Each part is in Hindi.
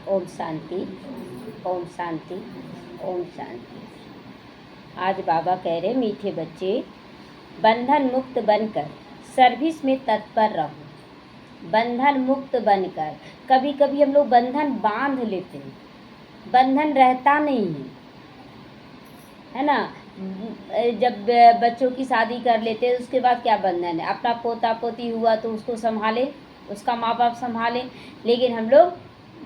ओम शांति, ओम शांति, ओम शांति। आज बाबा कह रहे मीठे बच्चे, बंधन मुक्त बनकर सर्विस में तत्पर रहो। बंधन मुक्त बनकर, कभी कभी हम लोग बंधन बांध लेते हैं, बंधन रहता नहीं है ना। जब बच्चों की शादी कर लेते हैं उसके बाद क्या बंधन है, अपना पोता पोती हुआ तो उसको संभाले, उसका माँ बाप संभाले, लेकिन हम लोग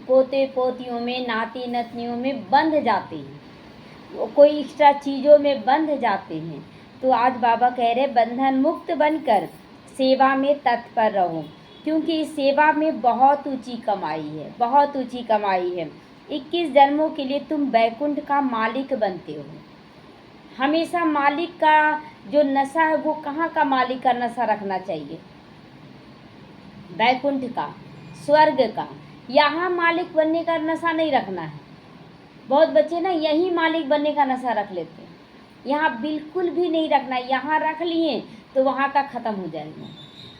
पोते पोतियों में, नाती नतनियों में बंध जाते हैं, कोई एक्स्ट्रा चीज़ों में बंध जाते हैं। तो आज बाबा कह रहे बंधन मुक्त बनकर सेवा में तत्पर रहो, क्योंकि इस सेवा में बहुत ऊंची कमाई है, बहुत ऊंची कमाई है। 21 जन्मों के लिए तुम बैकुंठ का मालिक बनते हो। हमेशा मालिक का जो नशा है वो कहाँ का मालिक का नशा रखना चाहिए, बैकुंठ का, स्वर्ग का। यहाँ मालिक बनने का नशा नहीं रखना है। बहुत बच्चे ना यही मालिक बनने का नशा रख लेते हैं, यहाँ बिल्कुल भी नहीं रखना। यहाँ रख लिए तो वहाँ का ख़त्म हो जाएगा।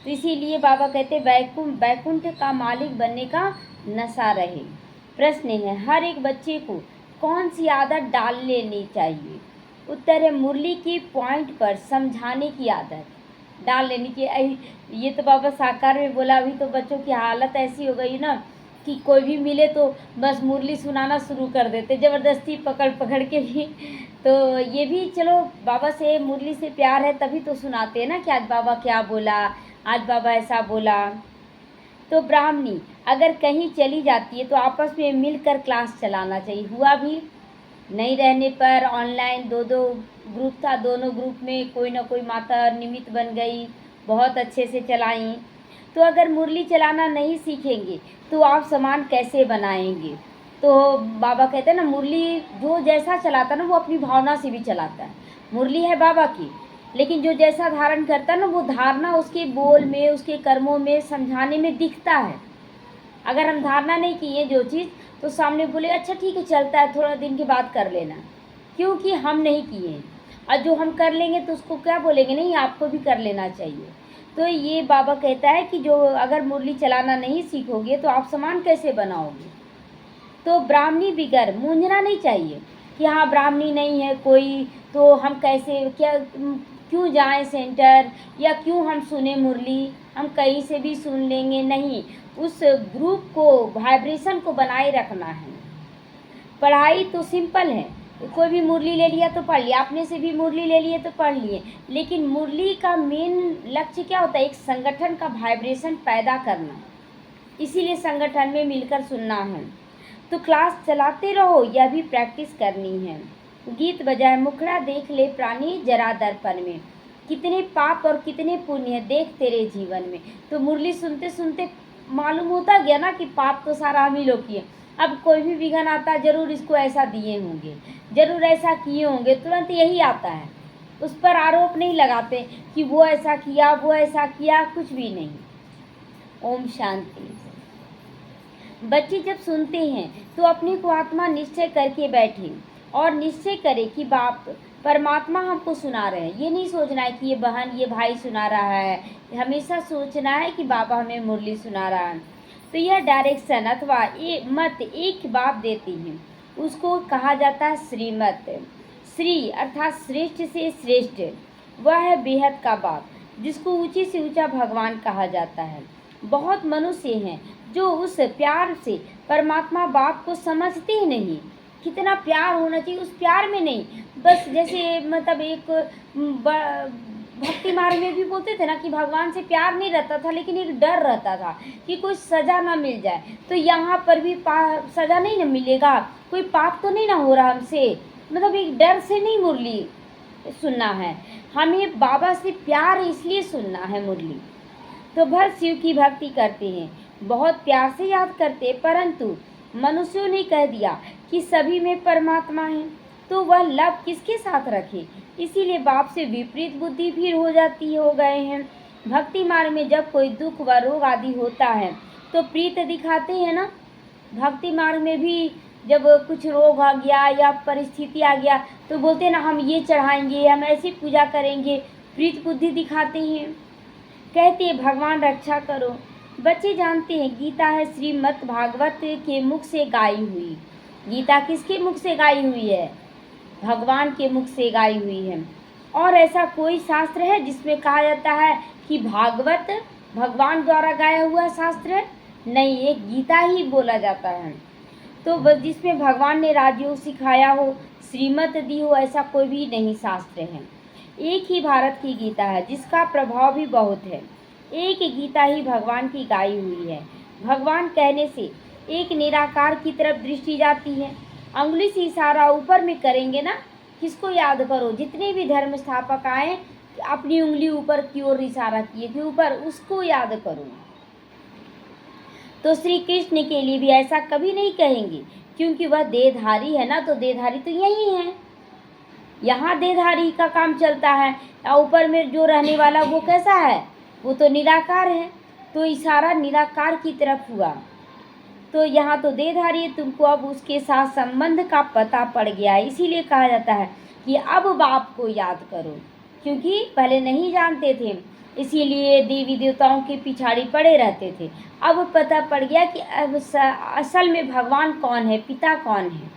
तो इसीलिए बाबा कहते बैकुंठ का मालिक बनने का नशा रहे। प्रश्न है, हर एक बच्चे को कौन सी आदत डाल लेनी चाहिए? उत्तर है, मुरली की पॉइंट पर समझाने की आदत डाल लेनी चाहिए। ये तो बाबा साकार में बोला। अभी तो बच्चों की हालत ऐसी हो गई ना कि कोई भी मिले तो बस मुरली सुनाना शुरू कर देते, ज़बरदस्ती पकड़ पकड़ के भी। तो ये भी चलो, बाबा से मुरली से प्यार है तभी तो सुनाते हैं ना कि आज बाबा क्या बोला, आज बाबा ऐसा बोला। तो ब्राह्मणी अगर कहीं चली जाती है तो आपस में मिलकर क्लास चलाना चाहिए। हुआ भी नहीं रहने पर ऑनलाइन दो ग्रुप था, दोनों ग्रुप में कोई ना कोई माता निमित्त बन गई, बहुत अच्छे से चलाई। तो अगर मुरली चलाना नहीं सीखेंगे तो आप सामान कैसे बनाएंगे? तो बाबा कहते हैं ना, मुरली जो जैसा चलाता ना वो अपनी भावना से भी चलाता है। मुरली है बाबा की, लेकिन जो जैसा धारण करता है ना वो धारणा उसके बोल में, उसके कर्मों में, समझाने में दिखता है। अगर हम धारणा नहीं किए जो चीज़, तो सामने बोले अच्छा ठीक है चलता है, थोड़ा दिन के बाद कर लेना, क्योंकि हम नहीं किए। और जो हम कर लेंगे तो उसको क्या बोलेंगे, नहीं आपको भी कर लेना चाहिए। तो ये बाबा कहता है कि जो अगर मुरली चलाना नहीं सीखोगे तो आप सामान कैसे बनाओगे? तो ब्राह्मणी बिगर मूंझना नहीं चाहिए कि हाँ ब्राह्मणी नहीं है कोई तो हम कैसे, क्या क्यों जाएं सेंटर, या क्यों हम सुने मुरली, हम कहीं से भी सुन लेंगे। नहीं, उस ग्रुप को, वाइब्रेशन को बनाए रखना है। पढ़ाई तो सिंपल है, कोई भी मुरली ले लिया तो पढ़ लिया, अपने से भी मुरली ले लिए तो पढ़ लिए, लेकिन मुरली का मेन लक्ष्य क्या होता है? एक संगठन का वाइब्रेशन पैदा करना। इसीलिए संगठन में मिलकर सुनना है। तो क्लास चलाते रहो, यह भी प्रैक्टिस करनी है। गीत बजाए मुखड़ा देख ले प्राणी जरा दर्पण में, कितने पाप और कितने पुण्य है देख तेरे जीवन में। तो मुरली सुनते सुनते मालूम होता गया ना कि पाप तो सारा हम ही लोग किए। अब कोई भी विघन आता, जरूर इसको ऐसा दिए होंगे, जरूर ऐसा किए होंगे, तुरंत यही आता है। उस पर आरोप नहीं लगाते कि वो ऐसा किया, वो ऐसा किया, कुछ भी नहीं। ओम शांति। बच्चे जब सुनते हैं तो अपने को आत्मा निश्चय करके बैठे और निश्चय करे कि बाप परमात्मा हमको सुना रहे हैं। ये नहीं सोचना है कि ये बहन, ये भाई सुना रहा है, हमेशा सोचना है कि बाबा हमें मुरली सुना रहा है। तो यह डायरेक्शन अथवा ये मत एक बाप देती हैं, उसको कहा जाता है श्रीमत। श्री अर्थात श्रेष्ठ से श्रेष्ठ, वह है बेहद का बाप, जिसको ऊंचे से ऊंचा भगवान कहा जाता है। बहुत मनुष्य हैं जो उस प्यार से परमात्मा बाप को समझते ही नहीं। कितना प्यार होना चाहिए, उस प्यार में नहीं, बस जैसे मतलब एक भक्ति मार्ग में भी बोलते थे ना कि भगवान से प्यार नहीं रहता था, लेकिन एक डर रहता था कि कोई सज़ा ना मिल जाए। तो यहाँ पर भी सज़ा नहीं ना मिलेगा, कोई पाप तो नहीं ना हो रहा हमसे, मतलब एक डर से नहीं मुरली सुनना है। हमें बाबा से प्यार इसलिए सुनना है मुरली। तो भर शिव की भक्ति करते हैं, बहुत प्यार से याद करते हैं, परंतु मनुष्यों ने कह दिया कि सभी में परमात्मा है, तो वह लव किसके साथ रखे? इसीलिए बाप से विपरीत बुद्धि भी हो गए हैं। भक्ति मार्ग में जब कोई दुख व रोग आदि होता है तो प्रीत दिखाते हैं ना। भक्ति मार्ग में भी जब कुछ रोग आ गया या परिस्थिति आ गया तो बोलते हैं ना हम ये चढ़ाएंगे, हम ऐसी पूजा करेंगे, प्रीत बुद्धि दिखाते हैं। कहते हैं भगवान रक्षा करो, बच्चे जानते हैं गीता है श्रीमद् भागवत के मुख से गाई हुई। गीता किसके मुख से गाई हुई है? भगवान के मुख से गाई हुई है। और ऐसा कोई शास्त्र है जिसमें कहा जाता है कि भागवत भगवान द्वारा गाया हुआ शास्त्र है? नहीं, एक गीता ही बोला जाता है। तो बस जिसमें भगवान ने राजयोग सिखाया हो, श्रीमत दी हो, ऐसा कोई भी नहीं शास्त्र है। एक ही भारत की गीता है जिसका प्रभाव भी बहुत है। एक गीता ही भगवान की गाई हुई है। भगवान कहने से एक निराकार की तरफ दृष्टि जाती है। अंगुली से इशारा ऊपर में करेंगे ना, किसको याद करो? जितने भी धर्म स्थापक आए अपनी उंगली ऊपर की ओर इशारा किए कि ऊपर, उसको याद करो। तो श्री कृष्ण के लिए भी ऐसा कभी नहीं कहेंगे, क्योंकि वह देहधारी है ना, तो देहधारी तो यही है, यहाँ देहधारी का काम चलता है। ऊपर में जो रहने वाला वो कैसा है? वो तो निराकार है। तो इशारा निराकार की तरफ हुआ। तो यहाँ तो देहधारी है, तुमको अब उसके साथ संबंध का पता पड़ गया है। इसीलिए कहा जाता है कि अब बाप को याद करो, क्योंकि पहले नहीं जानते थे, इसीलिए देवी देवताओं के पिछाड़ी पड़े रहते थे। अब पता पड़ गया कि अब असल में भगवान कौन है, पिता कौन है।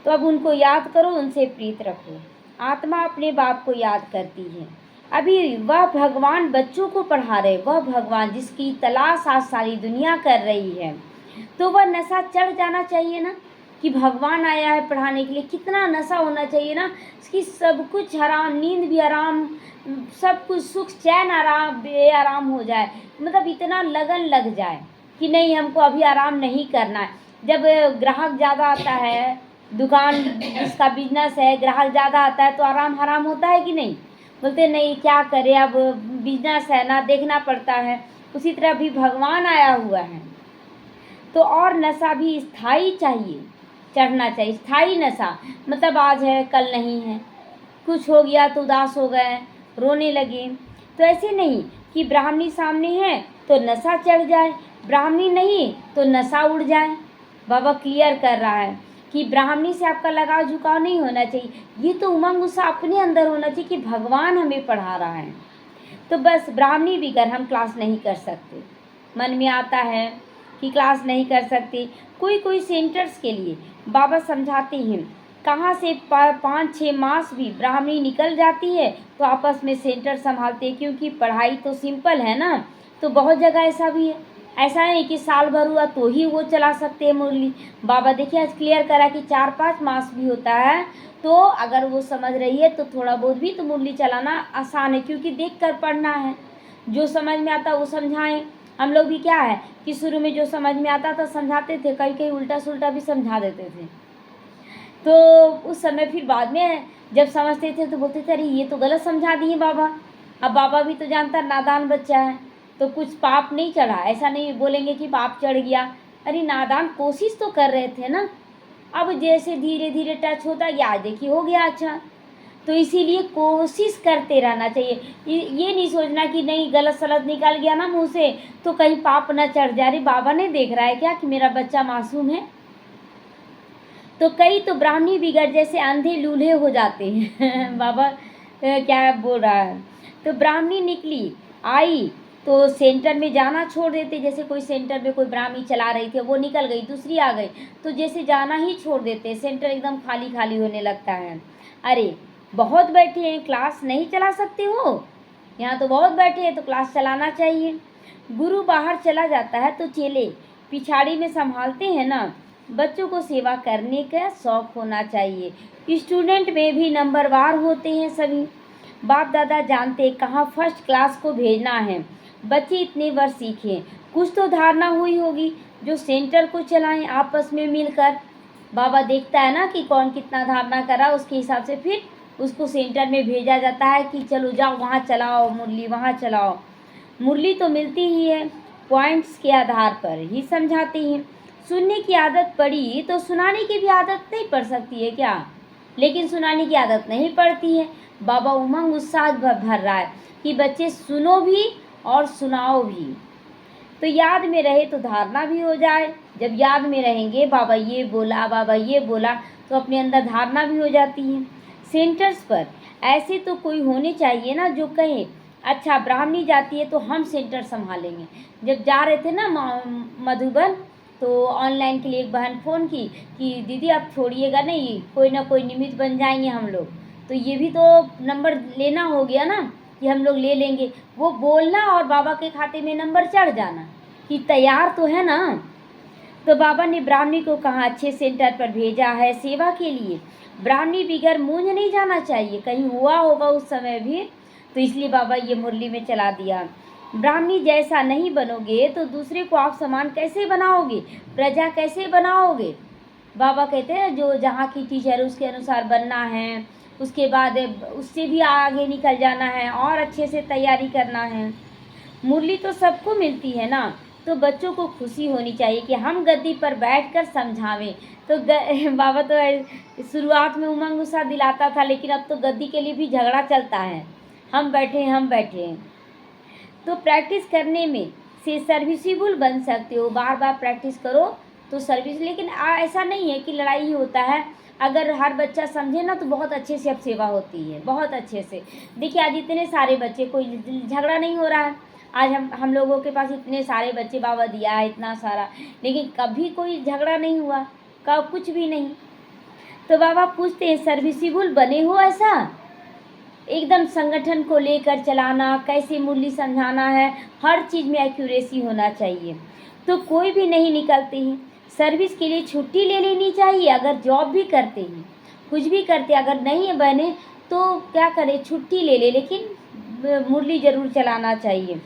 तो अब उनको याद करो, उनसे प्रीत रखो। आत्मा अपने बाप को याद करती है। अभी वह भगवान बच्चों को पढ़ा रहे, वह भगवान जिसकी तलाश आज सारी दुनिया कर रही है। तो वह नशा चढ़ जाना चाहिए ना कि भगवान आया है पढ़ाने के लिए। कितना नशा होना चाहिए ना कि सब कुछ हराम, नींद भी हराम, सब कुछ सुख चैन आराम बेआराम हो जाए। मतलब इतना लगन लग जाए कि नहीं, हमको अभी आराम नहीं करना है। जब ग्राहक ज़्यादा आता है, दुकान जिसका बिजनेस है, ग्राहक ज़्यादा आता है तो आराम हराम होता है कि नहीं? बोलते नहीं, क्या करें, अब बिजनेस है ना, देखना पड़ता है। उसी तरह भी भगवान आया हुआ है तो और नशा भी स्थायी चाहिए, चढ़ना चाहिए। स्थायी नशा मतलब आज है कल नहीं है, कुछ हो गया तो उदास हो गए, रोने लगे। तो ऐसे नहीं कि ब्राह्मणी सामने है तो नशा चढ़ जाए, ब्राह्मणी नहीं तो नशा उड़ जाए। बाबा क्लियर कर रहा है कि ब्राह्मणी से आपका लगाव झुकाव नहीं होना चाहिए। ये तो उमंग उत्साह अपने अंदर होना चाहिए कि भगवान हमें पढ़ा रहा है। तो बस ब्राह्मणी बिगर हम क्लास नहीं कर सकते। मन में आता है कि क्लास नहीं कर सकते। कोई सेंटर्स के लिए बाबा समझाते हैं, कहाँ से 5-6 मास भी ब्राह्मणी निकल जाती है तो आपस में सेंटर संभालते हैं, क्योंकि पढ़ाई तो सिंपल है ना। तो बहुत जगह ऐसा भी है, ऐसा है कि साल भर हुआ तो ही वो चला सकते हैं मुरली। बाबा देखिए आज क्लियर करा कि 4-5 मास भी होता है, तो अगर वो समझ रही है तो थोड़ा बहुत भी तो मुरली चलाना आसान है, क्योंकि देख कर पढ़ना है। जो समझ में आता वो समझाएं। हम लोग भी क्या है कि शुरू में जो समझ में आता था समझाते थे, कहीं उल्टा सुल्टा भी समझा देते थे। तो उस समय फिर बाद में जब समझते थे तो बोलते थे अरे ये तो गलत समझा दिए बाबा। अब बाबा भी तो जानता नादान बच्चा है, तो कुछ पाप नहीं चढ़ा। ऐसा नहीं बोलेंगे कि पाप चढ़ गया, अरे नादान कोशिश तो कर रहे थे ना। अब जैसे धीरे धीरे टच होता गया, देखिए हो गया अच्छा। तो इसीलिए कोशिश करते रहना चाहिए। ये नहीं सोचना कि नहीं गलत सलत निकल गया ना मुँह से तो कहीं पाप न चढ़ जाए। अरे बाबा ने देख रहा है क्या कि मेरा बच्चा मासूम है। तो कई तो ब्राह्मणी बिगड़ जैसे अंधे लूल्हे हो जाते हैं बाबा क्या बोल रहा है। तो ब्राह्मणी निकली आई तो सेंटर में जाना छोड़ देते। जैसे कोई सेंटर में कोई ब्राह्मणी चला रही थी, वो निकल गई, दूसरी आ गई, तो जैसे जाना ही छोड़ देते, सेंटर एकदम खाली खाली होने लगता है। अरे बहुत बैठे हैं, क्लास नहीं चला सकते हो? यहाँ तो बहुत बैठे हैं तो क्लास चलाना चाहिए। गुरु बाहर चला जाता है तो चेले पिछाड़ी में संभालते हैं ना। बच्चों को सेवा करने का शौक़ होना चाहिए। स्टूडेंट में भी नंबरवार होते हैं सभी। बाप दादा जानते कहाँ फर्स्ट क्लास को भेजना है। बच्चे इतने वर्ष सीखें, कुछ तो धारणा हुई होगी जो सेंटर को चलाएं आपस में मिलकर। बाबा देखता है ना कि कौन कितना धारणा करा, उसके हिसाब से फिर उसको सेंटर में भेजा जाता है कि चलो जाओ वहाँ चलाओ मुरली, वहाँ चलाओ। मुरली तो मिलती ही है, पॉइंट्स के आधार पर ही समझाती हैं। सुनने की आदत पड़ी तो सुनाने की भी आदत नहीं पड़ सकती है क्या? लेकिन सुनाने की आदत नहीं पड़ती है। बाबा उमंग उत्साह भर रहा है कि बच्चे सुनो भी और सुनाओ भी, तो याद में रहे तो धारणा भी हो जाए। जब याद में रहेंगे बाबा ये बोला, बाबा ये बोला, तो अपने अंदर धारणा भी हो जाती है। सेंटर्स पर ऐसे तो कोई होने चाहिए ना जो कहे अच्छा ब्राह्मणी जाती है तो हम सेंटर संभालेंगे। जब जा रहे थे ना मधुबन, तो ऑनलाइन के लिए एक बहन फ़ोन की कि दीदी आप छोड़िएगा नहीं, कोई ना कोई निमित्त बन जाएंगे हम लोग। तो ये भी तो नंबर लेना हो गया ना कि हम लोग ले लेंगे। वो बोलना और बाबा के खाते में नंबर चढ़ जाना कि तैयार तो है ना। तो बाबा ने ब्राह्मणी को कहा अच्छे सेंटर पर भेजा है सेवा के लिए। ब्राह्मणी बिगर मूंझ नहीं जाना चाहिए, कहीं हुआ होगा उस समय भी, तो इसलिए बाबा ये मुरली में चला दिया। ब्राह्मणी जैसा नहीं बनोगे तो दूसरे को आप समान कैसे बनाओगे, प्रजा कैसे बनाओगे। बाबा कहते हैं जो जहाँ की टीचर उसके अनुसार बनना है, उसके बाद उससे भी आगे निकल जाना है और अच्छे से तैयारी करना है। मुरली तो सबको मिलती है ना, तो बच्चों को खुशी होनी चाहिए कि हम गद्दी पर बैठकर समझावें। तो बाबा तो शुरुआत में उमंग उत्साह दिलाता था, लेकिन अब तो गद्दी के लिए भी झगड़ा चलता है, हम बैठे। तो प्रैक्टिस करने में से सर्विसेबल बन सकते हो, बार बार प्रैक्टिस करो तो सर्विस। लेकिन ऐसा नहीं है कि लड़ाई ही होता है, अगर हर बच्चा समझे ना तो बहुत अच्छे से अब सेवा होती है, बहुत अच्छे से। देखिए आज इतने सारे बच्चे, कोई झगड़ा नहीं हो रहा है। आज हम लोगों के पास इतने सारे बच्चे बाबा दिया है इतना सारा, लेकिन कभी कोई झगड़ा नहीं हुआ, कब कुछ भी नहीं। तो बाबा पूछते हैं सर्विसेबल बने हो ऐसा, एकदम संगठन को लेकर चलाना, कैसे मुरली समझाना है, हर चीज़ में एक्यूरेसी होना चाहिए। तो कोई भी नहीं निकलते हैं, सर्विस के लिए छुट्टी ले लेनी चाहिए। अगर जॉब भी करते हैं, कुछ भी करते, अगर नहीं बने तो क्या करें, छुट्टी ले ले, लेकिन मुरली ज़रूर चलाना चाहिए।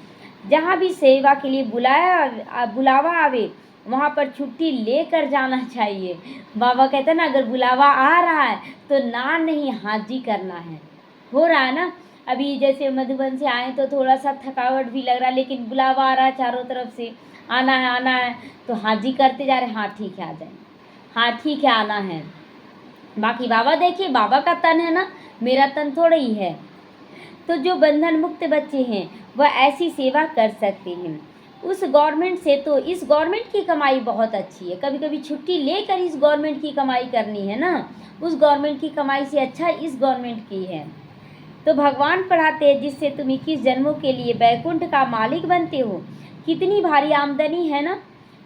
जहाँ भी सेवा के लिए बुलावा आवे वहाँ पर छुट्टी लेकर जाना चाहिए। बाबा कहते हैं ना अगर बुलावा आ रहा है तो ना नहीं हाजी करना है। हो रहा है ना, अभी जैसे मधुबन से आए तो थोड़ा सा थकावट भी लग रहा है, लेकिन बुलावा आ रहा है चारों तरफ से, आना है तो हाजी करते जा रहे, हाँ ठीक है आ जाएंगे, हाँ ठीक है आना है। बाकी बाबा देखिए, बाबा का तन है ना, मेरा तन थोड़ा ही है। तो जो बंधन मुक्त बच्चे हैं वह ऐसी सेवा कर सकते हैं। उस गवर्नमेंट से तो इस गवर्नमेंट की कमाई बहुत अच्छी है, कभी कभी छुट्टी लेकर इस गवर्नमेंट की कमाई करनी है ना, उस गवर्नमेंट की कमाई से अच्छा इस गवर्नमेंट की है। तो भगवान पढ़ाते हैं जिससे तुम 21 जन्मों के लिए बैकुंठ का मालिक बनते हो। कितनी भारी आमदनी है ना,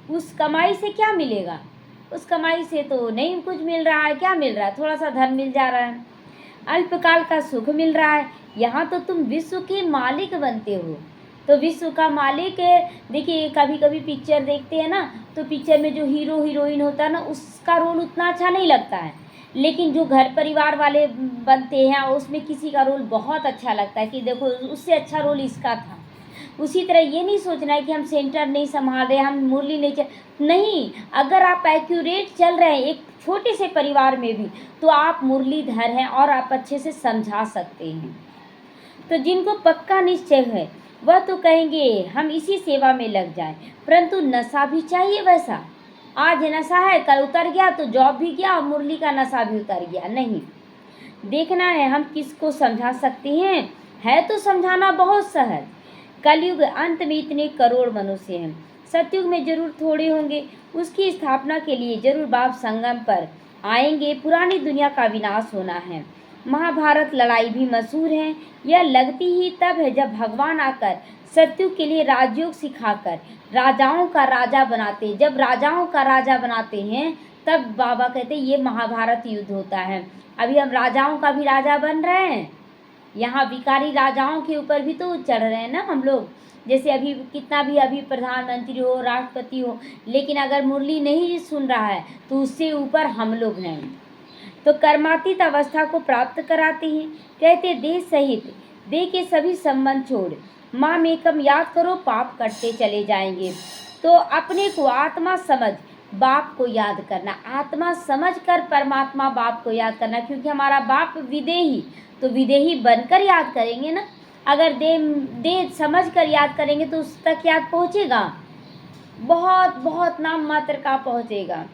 उस कमाई से क्या मिलेगा, उस कमाई से तो नहीं कुछ मिल रहा है। क्या मिल रहा है, थोड़ा सा धन मिल जा रहा है, अल्पकाल का सुख मिल रहा है। यहाँ तो तुम विश्व के मालिक बनते हो। तो विश्व का मालिक, देखिए कभी कभी पिक्चर देखते हैं ना, तो पिक्चर में जो हीरो हीरोइन होता है ना, उसका रोल उतना अच्छा नहीं लगता है, लेकिन जो घर परिवार वाले बनते हैं उसमें किसी का रोल बहुत अच्छा लगता है कि देखो उससे अच्छा रोल इसका था। उसी तरह ये नहीं सोचना है कि हम सेंटर नहीं संभाल रहे, हम मुरली नहीं, अगर आप एक्यूरेट चल रहे हैं एक छोटे से परिवार में भी, तो आप मुरलीधर हैं और आप अच्छे से समझा सकते हैं। तो जिनको पक्का निश्चय है वह तो कहेंगे हम इसी सेवा में लग जाएं, परंतु नशा भी चाहिए वैसा। आज नशा है, कल उतर गया तो जॉब भी गया और मुरली का नशा भी उतर गया। नहीं, देखना है हम किसको समझा सकते हैं, है तो समझाना बहुत सहज। कलयुग अंत में इतने करोड़ मनुष्य हैं, सतयुग में जरूर थोड़े होंगे। उसकी स्थापना के लिए जरूर बाप संगम पर आएंगे। पुरानी दुनिया का विनाश होना है। महाभारत लड़ाई भी मशहूर है। यह लगती ही तब है जब भगवान आकर सतयुग के लिए राजयोग सिखाकर राजाओं का राजा बनाते। जब राजाओं का राजा बनाते हैं तब बाबा कहते हैं ये महाभारत युद्ध होता है। अभी हम राजाओं का भी राजा बन रहे हैं, यहाँ विकारी राजाओं के ऊपर भी तो चढ़ रहे हैं ना हम लोग। जैसे अभी कितना भी अभी प्रधानमंत्री हो, राष्ट्रपति हो, लेकिन अगर मुरली नहीं सुन रहा है तो उससे ऊपर हम लोग हैं। तो कर्मातीत अवस्था को प्राप्त कराते हैं। कहते देह सहित देह के सभी संबंध छोड़ माँ मेकम याद करो, पाप कटते चले जाएंगे। तो अपने को आत्मा समझ बाप को याद करना, आत्मा समझ कर परमात्मा बाप को याद करना, क्योंकि हमारा बाप विदेही, तो विदेही बनकर याद करेंगे ना। अगर देह समझ कर याद करेंगे तो उस तक याद पहुँचेगा, बहुत बहुत नाम मात्र का पहुँचेगा।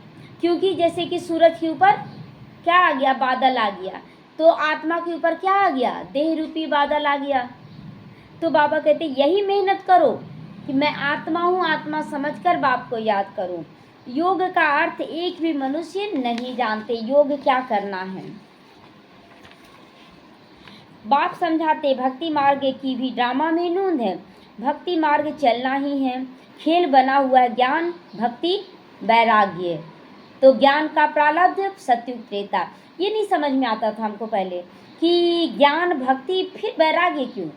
क्योंकि जैसे कि सूरज के ऊपर क्या आ गया, बादल आ गया, तो आत्मा के ऊपर क्या आ गया, देह रूपी बादल आ गया। तो बाबा कहते यही मेहनत करो कि मैं आत्मा हूँ, आत्मा समझकर बाप को याद करूँ। योग का अर्थ एक भी मनुष्य नहीं जानते, योग क्या करना है। बाप समझाते भक्ति मार्ग की भी ड्रामा में नूंद है, भक्ति मार्ग चलना ही है, खेल बना हुआ है ज्ञान भक्ति वैराग्य। तो ज्ञान का प्रारब्ध सत्युग त्रेता। ये नहीं समझ में आता था हमको पहले कि ज्ञान भक्ति फिर वैराग्य क्यों,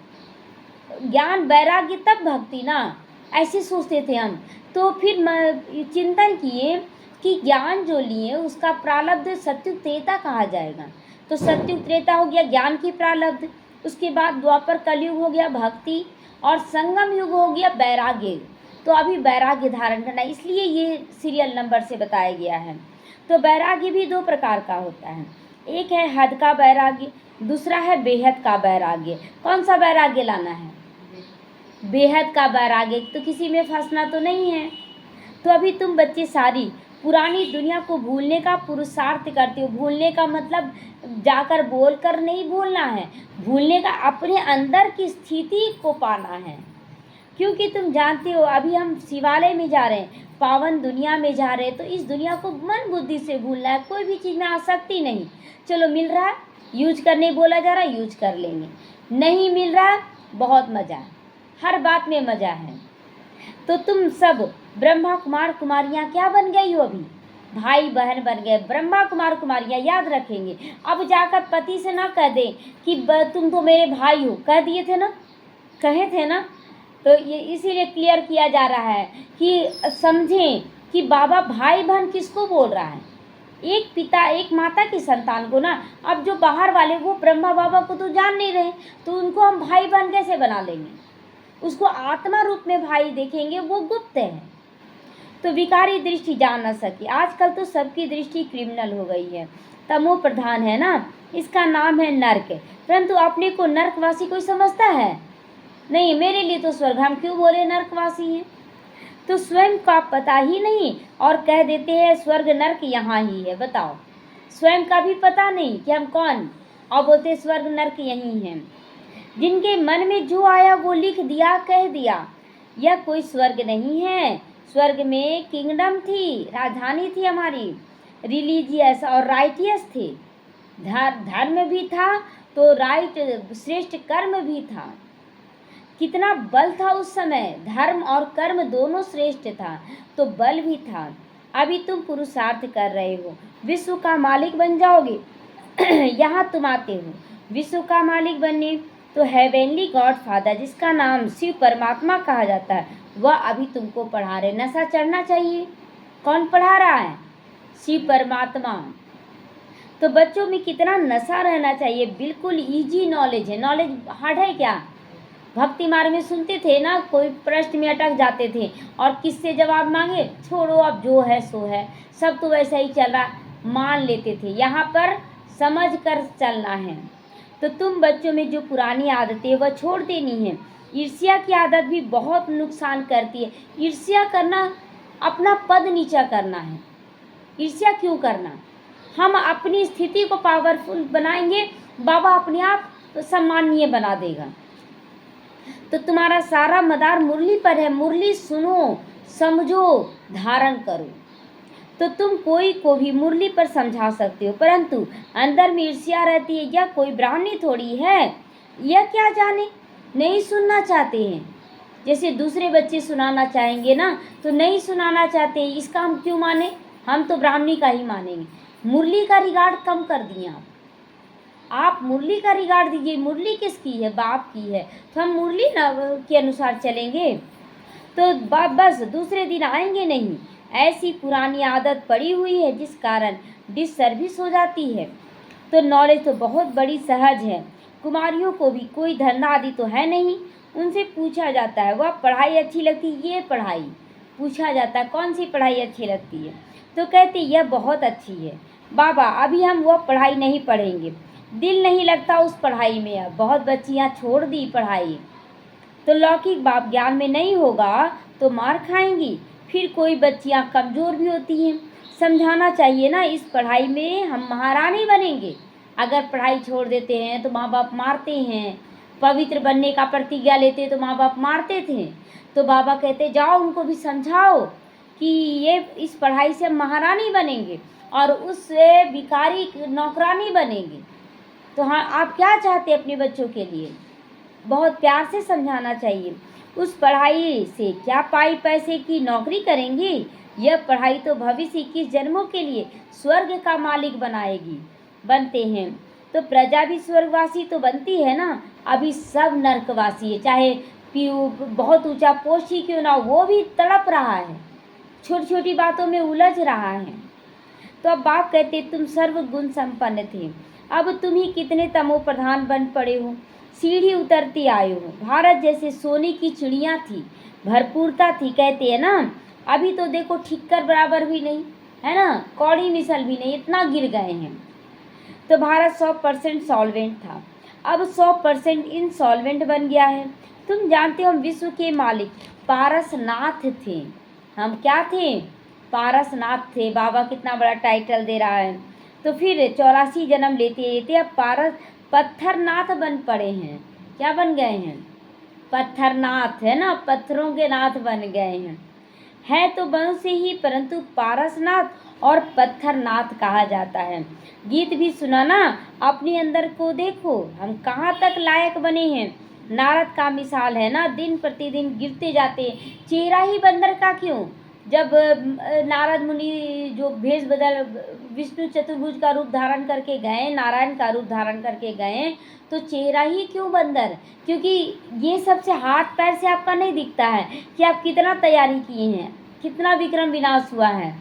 ज्ञान वैराग्य तब भक्ति ना, ऐसे सोचते थे हम। तो फिर चिंतन किए कि ज्ञान जो लिए उसका प्रारब्ध सत्युग त्रेता कहा जाएगा। तो सत्युग त्रेता हो गया ज्ञान की प्रारब्ध, उसके बाद द्वापर कलयुग हो गया भक्ति, और संगम युग हो गया वैराग्य। तो अभी वैराग्य धारण करना, इसलिए ये सीरियल नंबर से बताया गया है। तो वैराग्य भी दो प्रकार का होता है, एक है हद का वैराग्य, दूसरा है बेहद का वैराग्य। कौन सा वैराग्य लाना है? बेहद का वैराग्य। तो किसी में फंसना तो नहीं है। तो अभी तुम बच्चे सारी पुरानी दुनिया को भूलने का पुरुषार्थ करते हो। भूलने का मतलब जाकर बोलकर नहीं भूलना है, भूलने का अपने अंदर की स्थिति को पाना है। क्योंकि तुम जानते हो अभी हम शिवालय में जा रहे हैं, पावन दुनिया में जा रहे हैं, तो इस दुनिया को मन बुद्धि से भूलना है, कोई भी चीज़ में आसक्ति नहीं। चलो मिल रहा है यूज करने बोला जा रहा है, यूज कर लेंगे, नहीं मिल रहा है बहुत मज़ा है, हर बात में मज़ा है। तो तुम सब ब्रह्मा कुमार कुमारियाँ क्या बन गई हो? अभी भाई बहन बन गए, ब्रह्मा कुमार कुमारियाँ याद रखेंगे। अब जाकर पति से ना कह दें कि तुम तो मेरे भाई हो, कह दिए थे ना, कहे थे ना। तो ये इसीलिए क्लियर किया जा रहा है कि समझें कि बाबा भाई बहन किसको बोल रहा है, एक पिता एक माता की संतान को ना। अब जो बाहर वाले वो ब्रह्मा बाबा को तो जान नहीं रहे, तो उनको हम भाई बहन कैसे बना लेंगे? उसको आत्मा रूप में भाई देखेंगे, वो गुप्त है। तो विकारी दृष्टि जान न सके। आजकल तो सबकी दृष्टि क्रिमिनल हो गई है, तमो प्रधान है ना, इसका नाम है नर्क। परंतु अपने को नर्कवासी कोई समझता है? नहीं, मेरे लिए तो स्वर्ग, हम क्यों बोले नर्कवासी हैं? तो स्वयं का पता ही नहीं और कह देते हैं स्वर्ग नर्क यहाँ ही है। बताओ, स्वयं का भी पता नहीं कि हम कौन, और बोलते स्वर्ग नर्क यहीं है। जिनके मन में जो आया वो लिख दिया, कह दिया। यह कोई स्वर्ग नहीं है, स्वर्ग में किंगडम थी, राजधानी थी हमारी, रिलीजियस और राइटियस थे। धर्म भी था तो राइट श्रेष्ठ कर्म भी था। कितना बल था उस समय, धर्म और कर्म दोनों श्रेष्ठ था, तो बल भी था। अभी तुम पुरुषार्थ कर रहे हो, विश्व का मालिक बन जाओगे। यहाँ तुम आते हो विश्व का मालिक बनने, तो हेवेनली गॉड फादर जिसका नाम शिव परमात्मा कहा जाता है, वह अभी तुमको पढ़ा रहे। नशा चढ़ना चाहिए। कौन पढ़ा रहा है? शिव परमात्मा। तो बच्चों में कितना नशा रहना चाहिए। बिल्कुल इजी नॉलेज है। नॉलेज हार्ड है क्या? भक्ति मार्ग में सुनते थे ना, कोई प्रश्न में अटक जाते थे और किससे जवाब मांगे, छोड़ो अब जो है सो है, सब तो वैसा ही चल रहा, मान लेते थे। यहाँ पर समझ कर चलना है। तो तुम बच्चों में जो पुरानी आदतें वह छोड़ देनी है। ईर्ष्या की आदत भी बहुत नुकसान करती है। ईर्ष्या करना अपना पद नीचा करना है। ईर्ष्या क्यों करना? हम अपनी स्थिति को पावरफुल बनाएंगे, बाबा अपने आप सम्माननीय बना देगा। तो तुम्हारा सारा मदार मुरली पर है। मुरली सुनो, समझो, धारण करो। तो तुम कोई को भी मुरली पर समझा सकते हो, परंतु अंदर में ईर्ष्या रहती है। यह कोई ब्राह्मणी थोड़ी है, यह क्या जाने, नहीं सुनना चाहते हैं। जैसे दूसरे बच्चे सुनाना चाहेंगे ना, तो नहीं सुनाना चाहते, इसका हम क्यों माने? हम तो ब्राह्मणी का ही मानेंगे। मुरली का रिगार्ड कम कर दिया आप मुरली का रिगार्ड दीजिए। मुरली किसकी है? बाप की है, तो हम मुरली ना के अनुसार चलेंगे, तो बस दूसरे दिन आएंगे नहीं। ऐसी पुरानी आदत पड़ी हुई है जिस कारण डिससर्विस हो जाती है। तो नॉलेज तो बहुत बड़ी सहज है। कुमारियों को भी कोई धंधा आदि तो है नहीं, उनसे पूछा जाता है वह पढ़ाई अच्छी लगती है? ये पढ़ाई पूछा जाता है कौन सी पढ़ाई अच्छी लगती है, तो कहते यह बहुत अच्छी है। बाबा अभी हम वह पढ़ाई नहीं पढ़ेंगे, दिल नहीं लगता उस पढ़ाई में। अब बहुत बच्चियाँ छोड़ दी पढ़ाई। तो लौकिक बाप ज्ञान में नहीं होगा तो मार खाएंगी। फिर कोई बच्चियाँ कमज़ोर भी होती हैं, समझाना चाहिए ना, इस पढ़ाई में हम महारानी बनेंगे। अगर पढ़ाई छोड़ देते हैं तो माँ बाप मारते हैं। पवित्र बनने का प्रतिज्ञा लेते तो माँ बाप मारते थे। तो बाबा कहते जाओ उनको भी समझाओ कि ये इस पढ़ाई से हम महारानी बनेंगे और उससे भिखारी नौकरानी बनेंगे। तो हाँ, आप क्या चाहते हैं अपने बच्चों के लिए? बहुत प्यार से समझाना चाहिए। उस पढ़ाई से क्या पाई पैसे की नौकरी करेंगी? यह पढ़ाई तो भविष्य 21 जन्मों के लिए स्वर्ग का मालिक बनाएगी। बनते हैं तो प्रजा भी स्वर्गवासी तो बनती है ना। अभी सब नरकवासी है, चाहे पीयू बहुत ऊंचा पोस्ट ही क्यों ना हो, वो भी तड़प रहा है, छोटी छोटी बातों में उलझ रहा है। तो अब बाप कहते तुम सर्व गुण संपन्न थे, अब तुम ही कितने तमो प्रधान बन पड़े हो। सीढ़ी उतरती आए हो, भारत जैसे सोने की चिड़िया थी, भरपूरता थी, कहते हैं ना। अभी तो देखो ठिक्कर बराबर भी नहीं है ना, कौड़ी मिसल भी नहीं, इतना गिर गए हैं। तो भारत 100% सॉल्वेंट था, अब 100% इनसॉल्वेंट बन गया है। तुम जानते हो हम विश्व के मालिक पारसनाथ थे। हम क्या थे? पारसनाथ थे। बाबा कितना बड़ा टाइटल दे रहा है। तो फिर 84 जन्म लेते लेते अब पारस पत्थरनाथ बन पड़े हैं। क्या बन गए हैं? पत्थरनाथ, है ना, पत्थरों के नाथ बन गए हैं। है तो मनुष्य ही, परंतु पारसनाथ और पत्थरनाथ कहा जाता है। गीत भी सुना ना, अपने अंदर को देखो, हम कहाँ तक लायक बने हैं। नारद का मिसाल है ना, दिन प्रतिदिन गिरते जाते। चेहरा ही बंदर का क्यों? जब नारद मुनि जो भेष बदल विष्णु चतुर्भुज का रूप धारण करके गए, नारायण का रूप धारण करके गए, तो चेहरा ही क्यों बंदर? क्योंकि ये सबसे हाथ पैर से आपका नहीं दिखता है कि आप कितना तैयारी किए हैं, कितना विक्रम विनाश हुआ है,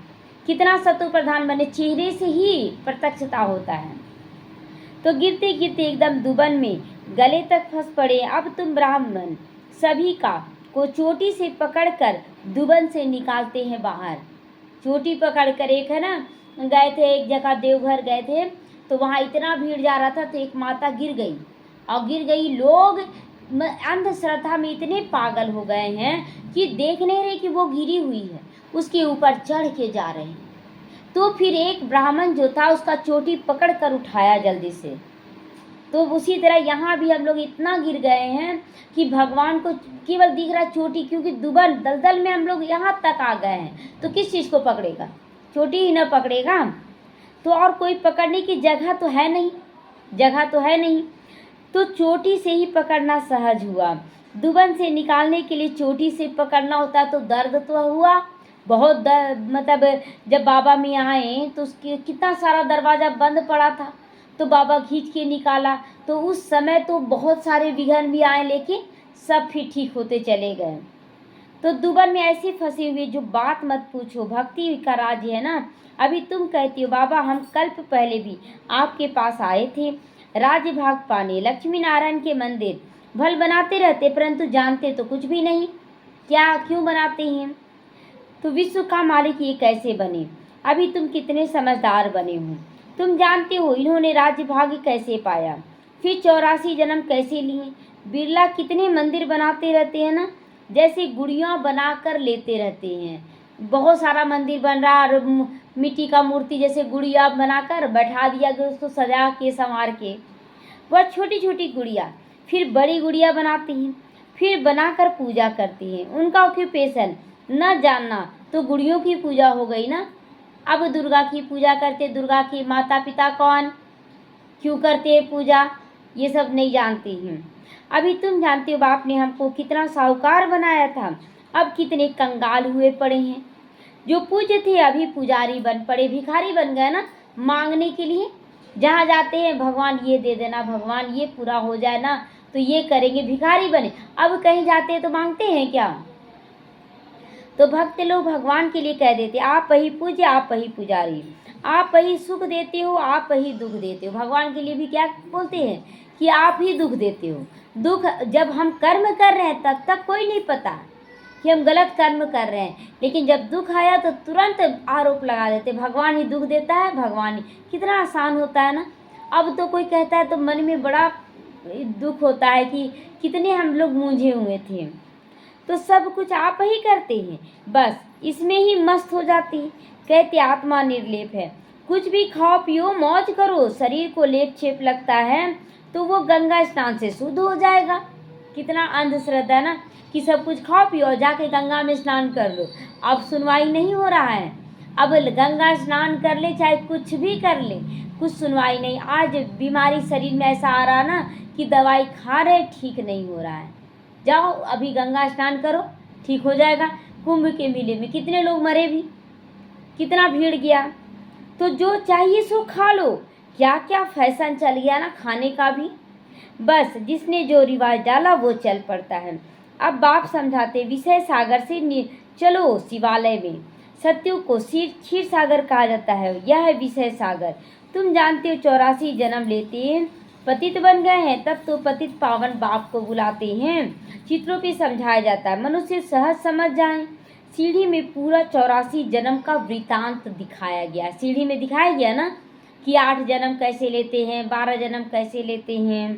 कितना शत्रु प्रधान बने। चेहरे से ही प्रत्यक्षता होता है। तो गिरते गिरते एकदम दुबन में गले तक फंस पड़े। अब तुम ब्राह्मण सभी का को चोटी से पकड़कर दुबन से निकालते हैं बाहर। चोटी पकड़कर, एक है ना, गए थे एक जगह, देवघर गए थे, तो वहाँ इतना भीड़ जा रहा था, तो एक माता गिर गई, और गिर गई, लोग अंधश्रद्धा में इतने पागल हो गए हैं कि देख नहीं रहे कि वो गिरी हुई है, उसके ऊपर चढ़ के जा रहे हैं। तो फिर एक ब्राह्मण जो था उसका चोटी पकड़ कर उठाया जल्दी से। तो उसी तरह यहाँ भी हम लोग इतना गिर गए हैं कि भगवान को केवल दिख रहा चोटी, क्योंकि दुबल दलदल में हम लोग यहाँ तक आ गए हैं। तो किस चीज़ को पकड़ेगा? चोटी ही ना पकड़ेगा। तो और कोई पकड़ने की जगह तो है नहीं, जगह तो है नहीं। तो चोटी से ही पकड़ना सहज हुआ। दुबन से निकालने के लिए चोटी से पकड़ना होता तो दर्द तो हुआ बहुत। मतलब जब बाबा में आए तो उसके कितना सारा दरवाज़ा बंद पड़ा था, तो बाबा खींच के निकाला, तो उस समय तो बहुत सारे विघ्न भी आए, लेकिन सब फिर ठीक होते चले गए। तो दुबन में ऐसी फंसी हुई जो बात मत पूछो, भक्ति का राज है ना। अभी तुम कहती हो बाबा हम कल्प पहले भी आपके पास आए थे राज्य भाग पाने, लक्ष्मी नारायण के मंदिर भल बनाते रहते, परंतु जानते तो कुछ भी नहीं। क्या क्यों बनाते हैं? तो विश्व का मालिक ये कैसे बने? अभी तुम कितने समझदार बने हो। तुम जानते हो इन्होंने राज्य भाग्य कैसे पाया, फिर 84 जन्म कैसे लिए। बिरला कितने मंदिर बनाते रहते हैं ना, जैसे गुड़ियाँ बना कर लेते रहते हैं। बहुत सारा मंदिर बन रहा, और मिट्टी का मूर्ति जैसे गुड़िया बनाकर बैठा दिया गया, उसको सजा के संवार के। वह छोटी छोटी गुड़िया, फिर बड़ी गुड़िया बनाती हैं, फिर बनाकर पूजा करती हैं। उनका ऑक्यूपेशन न जानना तो गुड़ियों की पूजा हो गई ना। अब दुर्गा की पूजा करते, दुर्गा के माता पिता कौन, क्यों करते हैं पूजा, ये सब नहीं जानती हैं। अभी तुम जानते हो बाप ने हमको कितना साहूकार बनाया था, अब कितने कंगाल हुए पड़े हैं। जो पूज्य थे अभी पुजारी बन पड़े, भिखारी बन गए ना, मांगने के लिए। जहाँ जाते हैं भगवान ये दे देना, भगवान ये पूरा हो जाए ना तो ये करेंगे, भिखारी बने। अब कहीं जाते हैं तो मांगते हैं क्या? तो भक्त लोग भगवान के लिए कह देते आप ही पूज्य, आप ही पुजारी, आप ही सुख देते हो, आप ही दुख देते हो। भगवान के लिए भी क्या बोलते हैं कि आप ही दुख देते हो। दुख जब हम कर्म कर रहे हैं तब तक कोई नहीं पता कि हम गलत कर्म कर रहे हैं, लेकिन जब दुख आया तो तुरंत आरोप लगा देते भगवान ही दुख देता है, भगवान ही। कितना आसान होता है ना। अब तो कोई कहता है तो मन में बड़ा दुख होता है कि कितने हम लोग मूंझे हुए थे। तो सब कुछ आप ही करते हैं, बस इसमें ही मस्त हो जाती है। कहते आत्मा निर्लेप है, कुछ भी खाओ पियो मौज करो, शरीर को लेप छेप लगता है तो वो गंगा स्नान से शुद्ध हो जाएगा। कितना अंधश्रद्धा ना कि सब कुछ खाओ पियो और जाके गंगा में स्नान कर लो। अब सुनवाई नहीं हो रहा है, अब गंगा स्नान कर ले चाहे कुछ भी कर ले, कुछ सुनवाई नहीं। आज बीमारी शरीर में ऐसा आ रहा ना कि दवाई खा रहे ठीक नहीं हो रहा है। जाओ अभी गंगा स्नान करो, ठीक हो जाएगा। कुंभ के मेले में कितने लोग मरे भी, कितना भीड़ गया। तो जो चाहिए सो खा लो। क्या क्या फैशन चल गया ना खाने का भी, बस जिसने जो रिवाज डाला वो चल पड़ता है। अब बाप समझाते विषय सागर से चलो शिवालय में। सत्युग को क्षीर सागर कहा जाता है, यह है विषय सागर। तुम जानते हो 84 जन्म लेते हैं, पतित बन गए हैं, तब तो पतित पावन बाप को बुलाते हैं। चित्रों पे समझाया जाता है, मनुष्य सहज समझ जाए। सीढ़ी में पूरा 84 जन्म का वृतांत दिखाया गया। सीढ़ी में दिखाया गया ना कि 8 जन्म कैसे लेते हैं, 12 जन्म कैसे लेते हैं।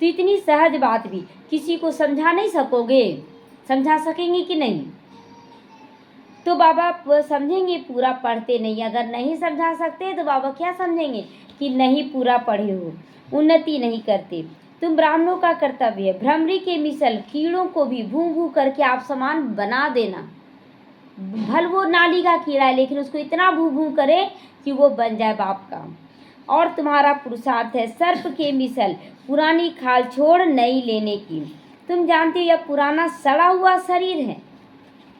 तो इतनी सहज बात भी किसी को समझा नहीं सकोगे, समझा सकेंगे कि नहीं? तो बाबा समझेंगे पूरा पढ़ते नहीं। अगर नहीं समझा सकते तो बाबा क्या समझेंगे कि नहीं पूरा पढ़े हो, उन्नति नहीं करते। तुम ब्राह्मणों का कर्तव्य है भ्रमरी के मिसल कीड़ों को भी भू भू करके आप समान बना देना। भल वो नाली का कीड़ा है, लेकिन उसको इतना भू भू करे कि वो बन जाए बाप का। और तुम्हारा पुरुषार्थ है सर्प के मिसल पुरानी खाल छोड़ नई लेने की। तुम जानते हो यह पुराना सड़ा हुआ शरीर है।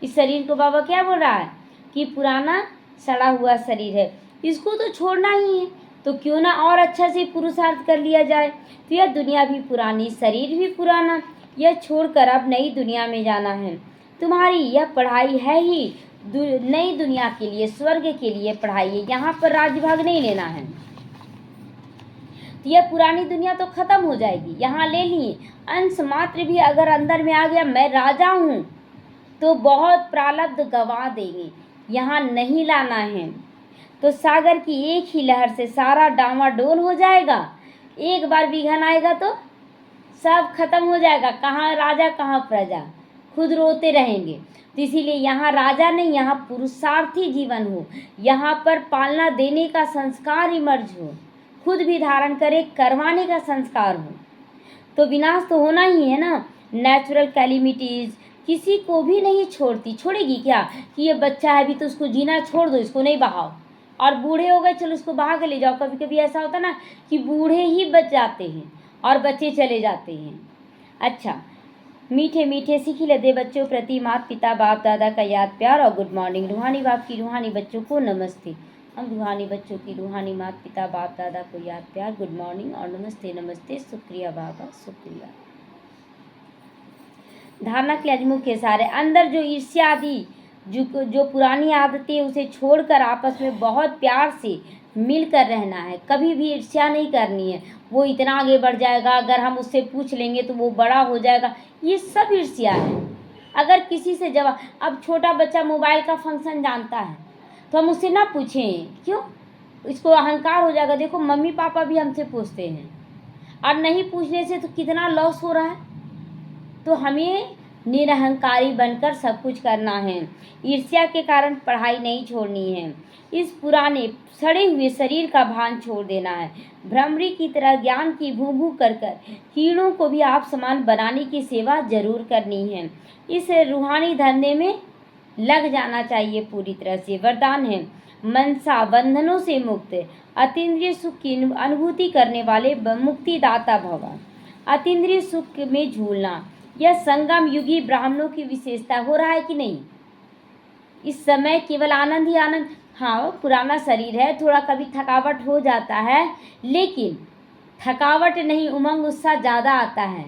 इस शरीर को बाबा क्या बोल रहा है कि पुराना सड़ा हुआ शरीर है, इसको तो छोड़ना ही है। तो क्यों ना और अच्छा से पुरुषार्थ कर लिया जाए। तो यह दुनिया भी पुरानी, शरीर भी पुराना, यह छोड़कर अब नई दुनिया में जाना है। तुम्हारी यह पढ़ाई है ही नई दुनिया के लिए, स्वर्ग के लिए पढ़ाई है। यहाँ पर राजभाग नहीं लेना है। तो यह पुरानी दुनिया तो खत्म हो जाएगी, यहाँ ले लिए अंश मात्र भी अगर अंदर में आ गया मैं राजा हूँ तो बहुत प्रारब्ध गवा देंगे, यहाँ नहीं लाना है। तो सागर की एक ही लहर से सारा डामाडोल हो जाएगा। एक बार विघन आएगा तो सब खत्म हो जाएगा, कहाँ राजा कहाँ प्रजा, खुद रोते रहेंगे। तो इसीलिए यहाँ राजा नहीं, यहाँ पुरुषार्थी जीवन हो, यहाँ पर पालना देने का संस्कार इमर्ज हो, खुद भी धारण करे करवाने का संस्कार हो। तो विनाश तो होना ही है ना। नेचुरल कैलिमिटीज किसी को भी नहीं छोड़ती, छोड़ेगी क्या कि ये बच्चा है अभी तो उसको जीना छोड़ दो, इसको नहीं बहाओ। और बूढ़े हो गए चलो इसको बहा के ले जाओ। कभी कभी ऐसा होता ना कि बूढ़े ही बच जाते हैं और बच्चे चले जाते हैं। अच्छा, मीठे मीठे सीखी दे बच्चों प्रति माता पिता बाप दादा का याद प्यार और गुड मॉर्निंग। रूहानी बाप की रूहानी बच्चों को नमस्ते। हम रूहानी बच्चों की रूहानी माता पिता बाप दादा को याद प्यार, गुड मॉर्निंग और नमस्ते नमस्ते, शुक्रिया बाबा शुक्रिया। धारणा के आज मुख्य सारे अंदर जो ईर्ष्या आदि जो पुरानी आदतें उसे छोड़कर आपस में बहुत प्यार से मिलकर रहना है। कभी भी ईर्ष्या नहीं करनी है। वो इतना आगे बढ़ जाएगा, अगर हम उससे पूछ लेंगे तो वो बड़ा हो जाएगा, ये सब ईर्ष्या है। अगर किसी से जवाब, अब छोटा बच्चा मोबाइल का फंक्शन जानता है तो हम उससे ना पूछें, क्यों? इसको अहंकार हो जाएगा। देखो मम्मी पापा भी हमसे पूछते हैं और नहीं पूछने से तो कितना लॉस हो रहा है। तो हमें निरहंकारी बनकर सब कुछ करना है। ईर्ष्या के कारण पढ़ाई नहीं छोड़नी है। इस पुराने सड़े हुए शरीर का भान छोड़ देना है। भ्रमरी की तरह ज्ञान की भू भू कर कीड़ों को भी आप समान बनाने की सेवा जरूर करनी है। इस रूहानी धंधे में लग जाना चाहिए पूरी तरह से। वरदान है मनसा बंधनों से मुक्त, अतीन्द्रिय सुख की अनुभूति करने वाले मुक्तिदाता भव। अतीन्द्रिय सुख में झूलना यह संगम युगी ब्राह्मणों की विशेषता। हो रहा है कि नहीं? इस समय केवल आनंद ही आनंद। हाँ, पुराना शरीर है, थोड़ा कभी थकावट हो जाता है, लेकिन थकावट नहीं, उमंग उत्साह ज़्यादा आता है,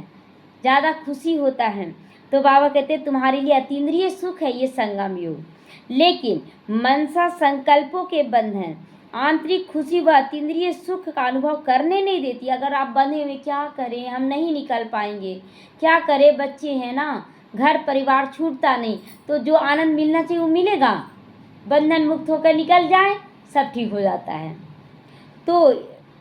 ज़्यादा खुशी होता है। तो बाबा कहते हैं तुम्हारे लिए अतीन्द्रिय सुख है ये संगम युग, लेकिन मनसा संकल्पों के बंधन आंतरिक खुशी व अतीन्द्रिय सुख का अनुभव करने नहीं देती। अगर आप बंधे हुए क्या करें, हम नहीं निकल पाएंगे, क्या करें, बच्चे हैं ना, घर परिवार छूटता नहीं, तो जो आनंद मिलना चाहिए वो मिलेगा। बंधन मुक्त होकर निकल जाए सब ठीक हो जाता है। तो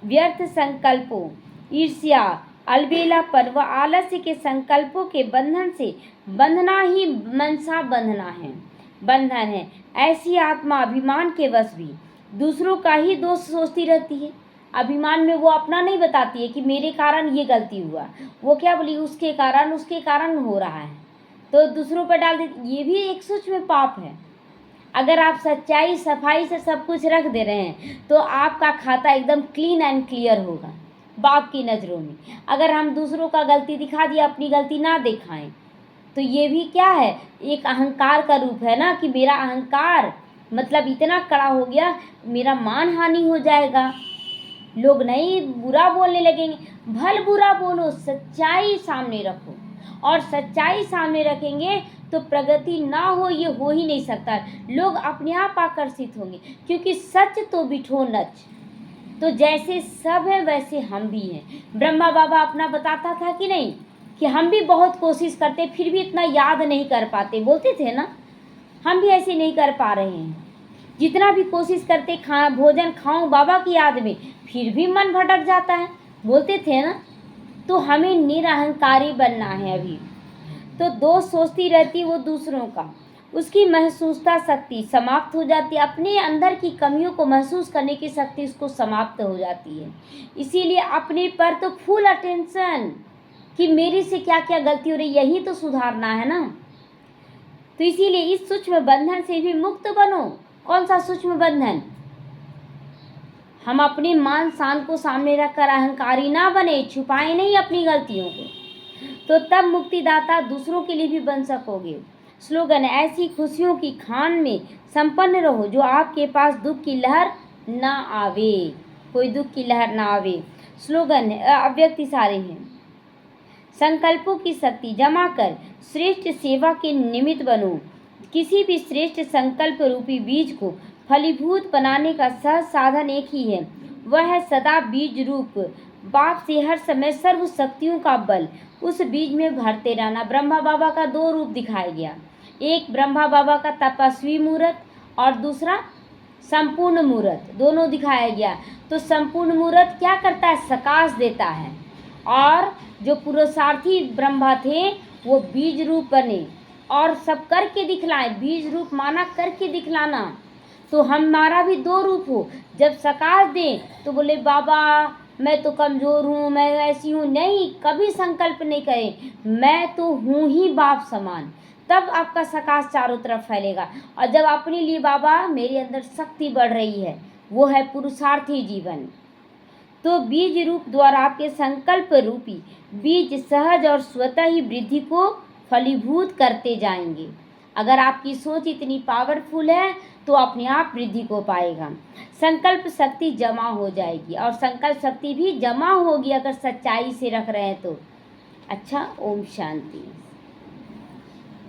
व्यर्थ संकल्पों, ईर्ष्या, अलबेलापन व आलस्य के संकल्पों के बंधन से बंधना ही मनसा बंधन है। ऐसी आत्मा अभिमान के वश भी दूसरों का ही दोष सोचती रहती है। अभिमान में वो अपना नहीं बताती है कि मेरे कारण ये गलती हुआ, वो क्या बोली उसके कारण हो रहा है, तो दूसरों पर डाल देती। ये भी एक सूक्ष्म पाप है। अगर आप सच्चाई सफाई से सब कुछ रख दे रहे हैं तो आपका खाता एकदम क्लीन एंड क्लियर होगा बाप की नज़रों में। अगर हम दूसरों का गलती दिखा दिया, अपनी गलती ना दिखाएं, तो ये भी क्या है, एक अहंकार का रूप है ना, कि मेरा अहंकार मतलब इतना कड़ा हो गया, मेरा मान हानि हो जाएगा, लोग नहीं बुरा बोलने लगेंगे। भल बुरा बोलो, सच्चाई सामने रखो, और सच्चाई सामने रखेंगे तो प्रगति ना हो ये हो ही नहीं सकता। लोग अपने आप आकर्षित होंगे, क्योंकि सच तो बिठो नच। तो जैसे सब है वैसे हम भी हैं। ब्रह्मा बाबा अपना बताता था कि नहीं, कि हम भी बहुत कोशिश करते फिर भी इतना याद नहीं कर पाते, बोलते थे ना, हम भी ऐसे नहीं कर पा रहे हैं। जितना भी कोशिश करते भोजन खाऊं बाबा की याद में, फिर भी मन भटक जाता है, बोलते थे ना। तो हमें निरअहंकारी बनना है अभी। तो दोष सोचती रहती वो दूसरों का, उसकी महसूसता शक्ति समाप्त हो जाती है, अपने अंदर की कमियों को महसूस करने की शक्ति उसको समाप्त हो जाती है। इसीलिए अपने पर तो फुल अटेंशन, कि मेरी से क्या क्या गलती हो रही, यही तो सुधारना है ना। तो इसीलिए इस सूक्ष्म बंधन से भी मुक्त बनो। कौन सा सूक्ष्म बंधन? हम अपने मान शान को सामने रखकर अहंकारी ना बने, छुपाए नहीं अपनी गलतियों को, तो तब मुक्तिदाता दूसरों के लिए भी बन सकोगे। स्लोगन, ऐसी खुशियों की खान में संपन्न रहो जो आपके पास दुख की लहर ना आवे, कोई दुख की लहर ना आवे। स्लोगन अव्यक्त इशारे हैं। संकल्पों की शक्ति जमा कर श्रेष्ठ सेवा के निमित्त बनो। किसी भी श्रेष्ठ संकल्प रूपी बीज को फलीभूत बनाने का सहज साधन एक ही है, वह है सदा बीज रूप बाप से हर समय सर्व शक्तियों का बल उस बीज में भरते रहना। ब्रह्मा बाबा का दो रूप दिखाया गया, एक ब्रह्मा बाबा का तपस्वी मूर्त और दूसरा संपूर्ण मूर्त, दोनों दिखाया गया। तो संपूर्ण मूर्त क्या करता है? सकाश देता है, और जो पुरुषार्थी ब्रह्मा थे वो बीज रूप बने और सब करके दिखलाए। बीज रूप माना करके दिखलाना। तो हमारा भी दो रूप हो, जब सकाश दें तो बोले बाबा मैं तो कमज़ोर हूँ, मैं ऐसी हूँ, नहीं, कभी संकल्प नहीं करें मैं तो हूँ ही बाप समान, तब आपका सकाश चारों तरफ फैलेगा। और जब अपने लिए बाबा मेरे अंदर शक्ति बढ़ रही है, वो है पुरुषार्थी जीवन। तो बीज रूप द्वारा आपके संकल्प रूपी बीज सहज और स्वतः ही वृद्धि को फलीभूत करते जाएंगे। अगर आपकी सोच इतनी पावरफुल है तो अपने आप वृद्धि को पाएगा। संकल्प शक्ति जमा हो जाएगी, और संकल्प शक्ति भी जमा होगी अगर सच्चाई से रख रहे हैं तो। अच्छा, ओम शांति।